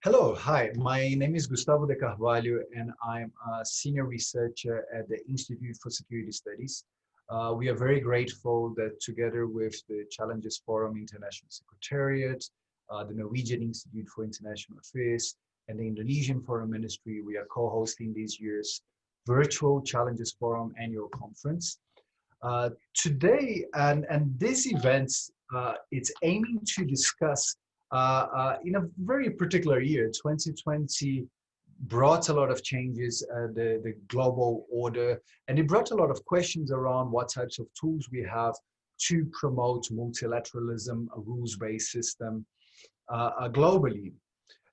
Hello, hi. My name is Gustavo de Carvalho, and I'm a senior researcher at the Institute for Security Studies. We are very grateful that together with the Challenges Forum International Secretariat, the Norwegian Institute for International Affairs, and the Indonesian Foreign Ministry, we are co-hosting this year's virtual Challenges Forum annual conference. Today, and this event, it's aiming to discuss in a very particular year. 2020 brought a lot of changes, the global order, and it brought a lot of questions around what types of tools we have to promote multilateralism, a rules-based system globally.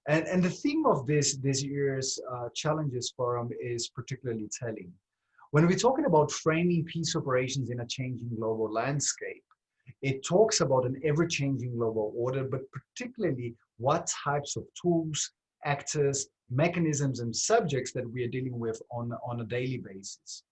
And the theme of this year's Challenges Forum is particularly telling. When we're talking about framing peace operations in a changing global landscape, it talks about an ever-changing global order, but particularly what types of tools, actors, mechanisms, and subjects that we are dealing with on a daily basis.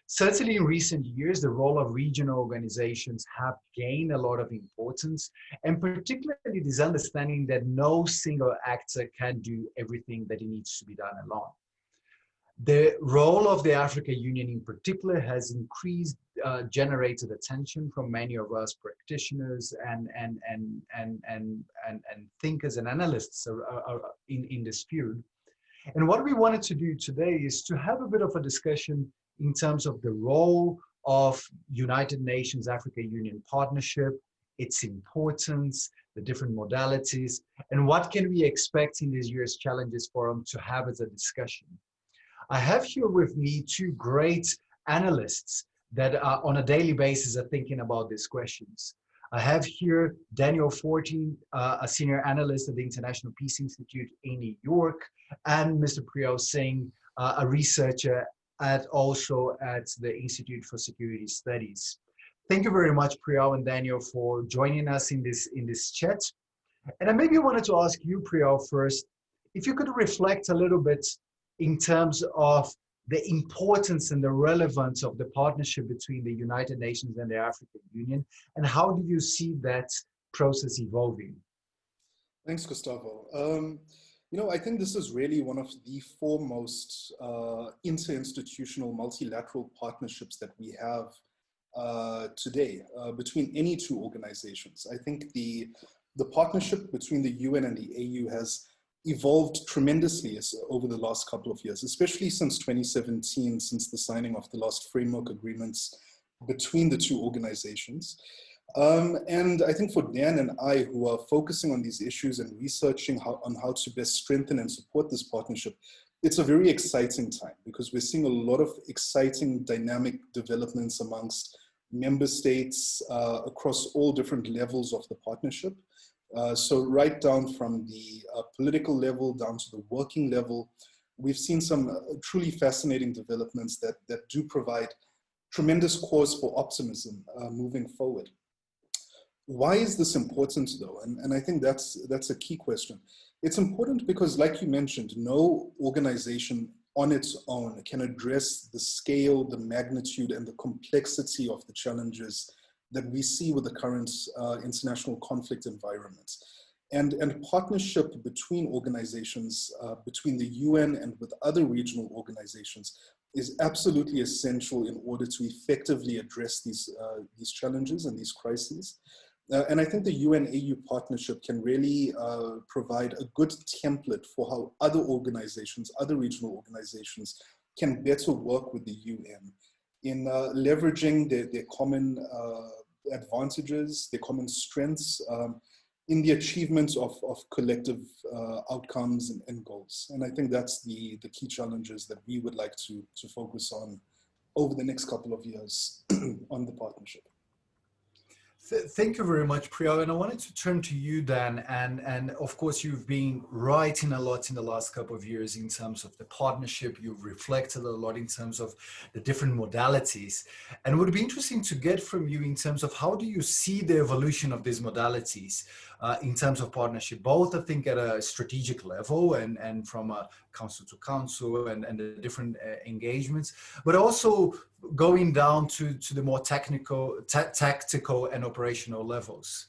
Certainly in recent years, the role of regional organizations have gained a lot of importance, and particularly this understanding that no single actor can do everything that it needs to be done alone. The role of the African Union in particular has increased, generated attention from many of us practitioners and thinkers and analysts in this field. And what we wanted to do today is to have a bit of a discussion in terms of the role of United Nations Africa Union partnership, its importance, the different modalities, and what can we expect in this year's Challenges Forum to have as a discussion. I have here with me two great analysts that are on a daily basis are thinking about these questions. I have here Daniel Forti, a senior analyst at the International Peace Institute in New York, and Mr. Priyal Singh, a researcher also at the Institute for Security Studies. Thank you very much, Priyal and Daniel, for joining us in this chat. And I maybe wanted to ask you, Priyal, first, if you could reflect a little bit in terms of the importance and the relevance of the partnership between the United Nations and the African Union, and how do you see that process evolving? Thanks, Gustavo. I think this is really one of the foremost interinstitutional multilateral partnerships that we have today between any two organizations. I think the partnership between the UN and the AU has evolved tremendously over the last couple of years, especially since 2017, since the signing of the last framework agreements between the two organizations. And I think for Dan and I, who are focusing on these issues and researching on how to best strengthen and support this partnership, it's a very exciting time because we're seeing a lot of exciting dynamic developments amongst member states across all different levels of the partnership. So right down from the political level down to the working level, we've seen some truly fascinating developments that do provide tremendous cause for optimism moving forward. Why is this important though? And I think that's a key question. It's important because, like you mentioned, no organization on its own can address the scale, the magnitude, and the complexity of the challenges that we see with the current international conflict environment. And partnership between organizations, between the UN and with other regional organizations is absolutely essential in order to effectively address these challenges and these crises. And I think the UN-AU partnership can really provide a good template for how other organizations, other regional organizations can better work with the UN in leveraging their common advantages, their common strengths in the achievement of collective outcomes and goals. And I think that's the key challenges that we would like to focus on over the next couple of years on the partnership. Thank you very much, Priyal. And I wanted to turn to you, Dan. And of course, you've been writing a lot in the last couple of years in terms of the partnership. You've reflected a lot in terms of the different modalities. And it would be interesting to get from you in terms of how do you see the evolution of these modalities in terms of partnership, both I think at a strategic level and from a council to council and the different engagements, but also going down to the more tactical and operational levels.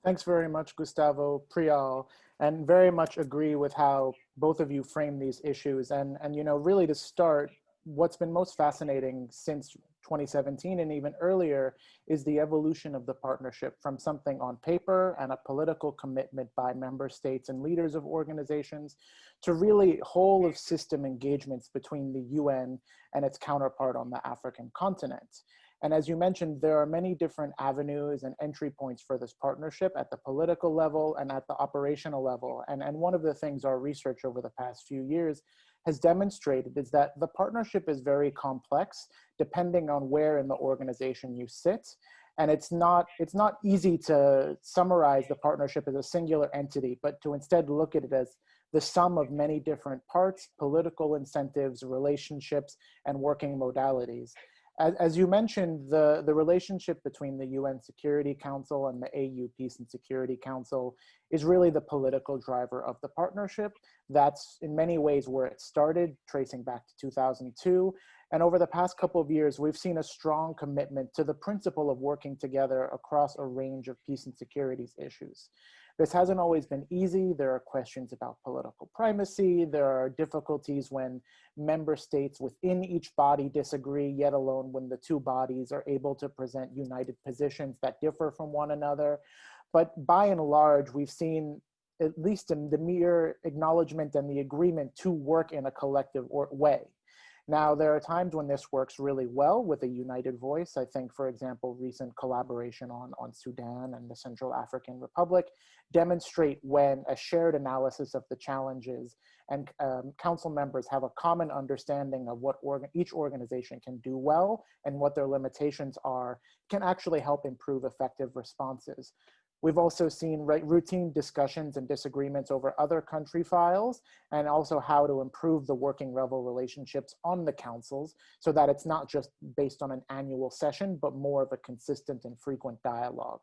Thanks very much, Gustavo, Priyal. and very much agree with how both of you frame these issues. And really to start, what's been most fascinating since 2017 and even earlier is the evolution of the partnership from something on paper and a political commitment by member states and leaders of organizations to really whole of system engagements between the UN and its counterpart on the African continent. And as you mentioned, there are many different avenues and entry points for this partnership at the political level and at the operational level. And one of the things our research over the past few years has demonstrated is that the partnership is very complex depending on where in the organization you sit. And it's not easy to summarize the partnership as a singular entity, but to instead look at it as the sum of many different parts, political incentives, relationships, and working modalities. As you mentioned, the relationship between the UN Security Council and the AU Peace and Security Council is really the political driver of the partnership. That's in many ways where it started, tracing back to 2002. And over the past couple of years, we've seen a strong commitment to the principle of working together across a range of peace and security issues. This hasn't always been easy. There are questions about political primacy. There are difficulties when member states within each body disagree, yet alone when the two bodies are able to present united positions that differ from one another. But by and large, we've seen, at least in the mere acknowledgement and the agreement, to work in a collective way. Now, there are times when this works really well with a united voice. I think, for example, recent collaboration on Sudan and the Central African Republic demonstrate when a shared analysis of the challenges and council members have a common understanding of what each organization can do well and what their limitations are, can actually help improve effective responses. We've also seen routine discussions and disagreements over other country files, and also how to improve the working level relationships on the councils so that it's not just based on an annual session, but more of a consistent and frequent dialogue.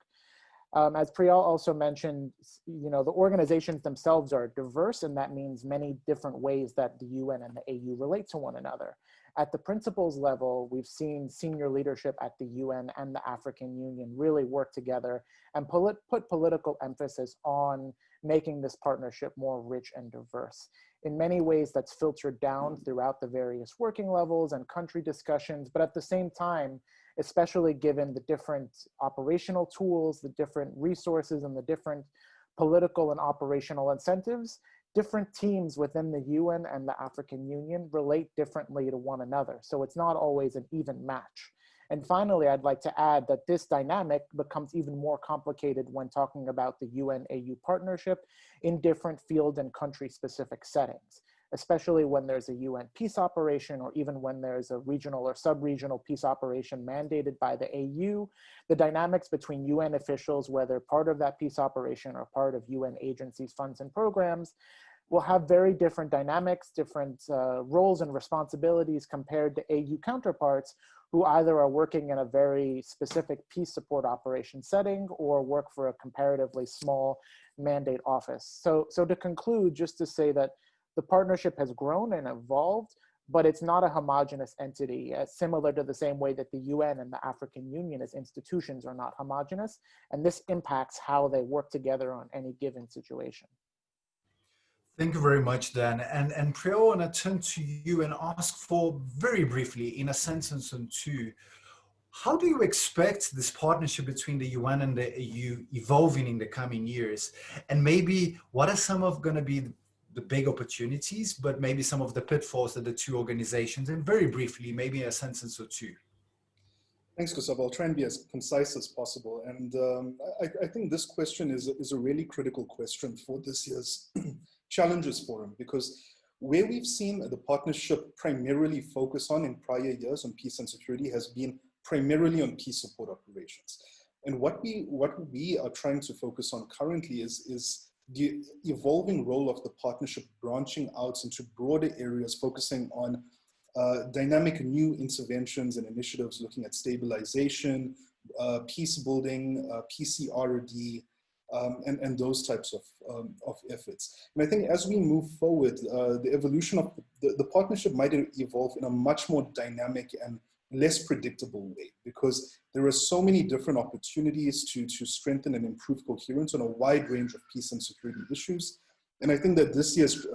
As Priyal also mentioned, the organizations themselves are diverse, and that means many different ways that the UN and the AU relate to one another. At the principles level, we've seen senior leadership at the UN and the African Union really work together and put political emphasis on making this partnership more rich and diverse. In many ways, that's filtered down throughout the various working levels and country discussions, but at the same time, especially given the different operational tools, the different resources, and the different political and operational incentives, different teams within the UN and the African Union relate differently to one another. So it's not always an even match. And finally, I'd like to add that this dynamic becomes even more complicated when talking about the UN-AU partnership in different field and country-specific settings, especially when there's a UN peace operation or even when there's a regional or sub-regional peace operation mandated by the AU. The dynamics between UN officials, whether part of that peace operation or part of UN agencies, funds, and programs, will have very different dynamics, different roles and responsibilities compared to AU counterparts who either are working in a very specific peace support operation setting or work for a comparatively small mandate office. So to conclude, just to say that the partnership has grown and evolved, but it's not a homogeneous entity, similar to the same way that the UN and the African Union as institutions are not homogeneous, and this impacts how they work together on any given situation. Thank you very much, Dan. And Priyal, I want to turn to you and ask for, very briefly, in a sentence or two, how do you expect this partnership between the UN and the AU evolving in the coming years? And maybe what are some of going to be the big opportunities, but maybe some of the pitfalls that the two organizations, and very briefly, maybe a sentence or two. Thanks, Gustavo. I'll try and be as concise as possible. And I think this question is a really critical question for this year's Challenges Forum, because where we've seen the partnership primarily focus on in prior years on peace and security has been primarily on peace support operations. And what we are trying to focus on currently is the evolving role of the partnership branching out into broader areas, focusing on dynamic new interventions and initiatives looking at stabilization, peace building, PCRD, and those types of efforts. And I think as we move forward, the evolution of the partnership might evolve in a much more dynamic and less predictable way, because there are so many different opportunities to strengthen and improve coherence on a wide range of peace and security issues. And I think that this year's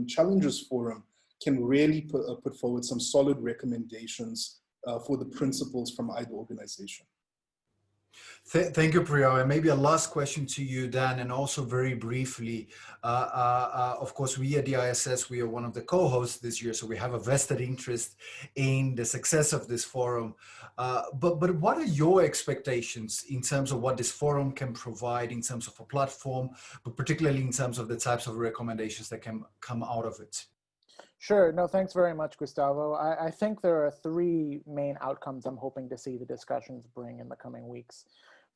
Challenges Forum can really put forward some solid recommendations for the principles from either organization. Thank you, Priyal. And maybe a last question to you, Dan, and also very briefly, of course, we at the ISS, we are one of the co-hosts this year, so we have a vested interest in the success of this forum. But what are your expectations in terms of what this forum can provide in terms of a platform, but particularly in terms of the types of recommendations that can come out of it? Sure. No, thanks very much, Gustavo. I think there are three main outcomes I'm hoping to see the discussions bring in the coming weeks.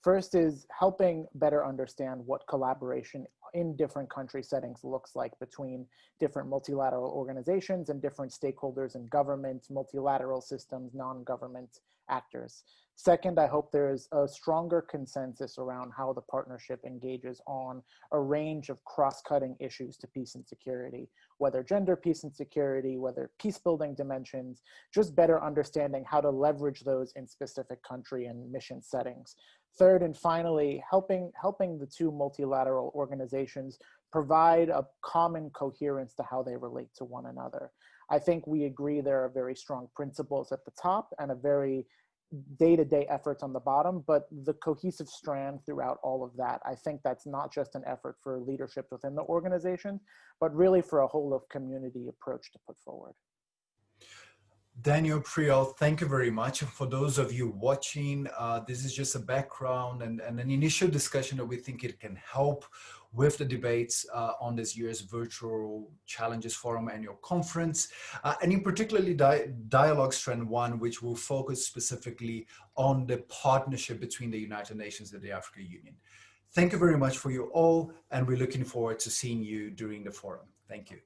First is helping better understand what collaboration in different country settings looks like between different multilateral organizations and different stakeholders in government, multilateral systems, non-government actors. Second, I hope there's a stronger consensus around how the partnership engages on a range of cross-cutting issues to peace and security, whether gender peace and security, whether peace-building dimensions, just better understanding how to leverage those in specific country and mission settings. Third, and finally, helping the two multilateral organizations provide a common coherence to how they relate to one another. I think we agree there are very strong principles at the top and a very day-to-day efforts on the bottom, but the cohesive strand throughout all of that, I think that's not just an effort for leadership within the organization, but really for a whole of community approach to put forward. Daniel, Priyal, thank you very much. And for those of you watching, this is just a background and an initial discussion that we think it can help with the debates on this year's Virtual Challenges Forum annual conference, and in particularly Dialogue Strand 1, which will focus specifically on the partnership between the United Nations and the African Union. Thank you very much for you all, and we're looking forward to seeing you during the forum. Thank you.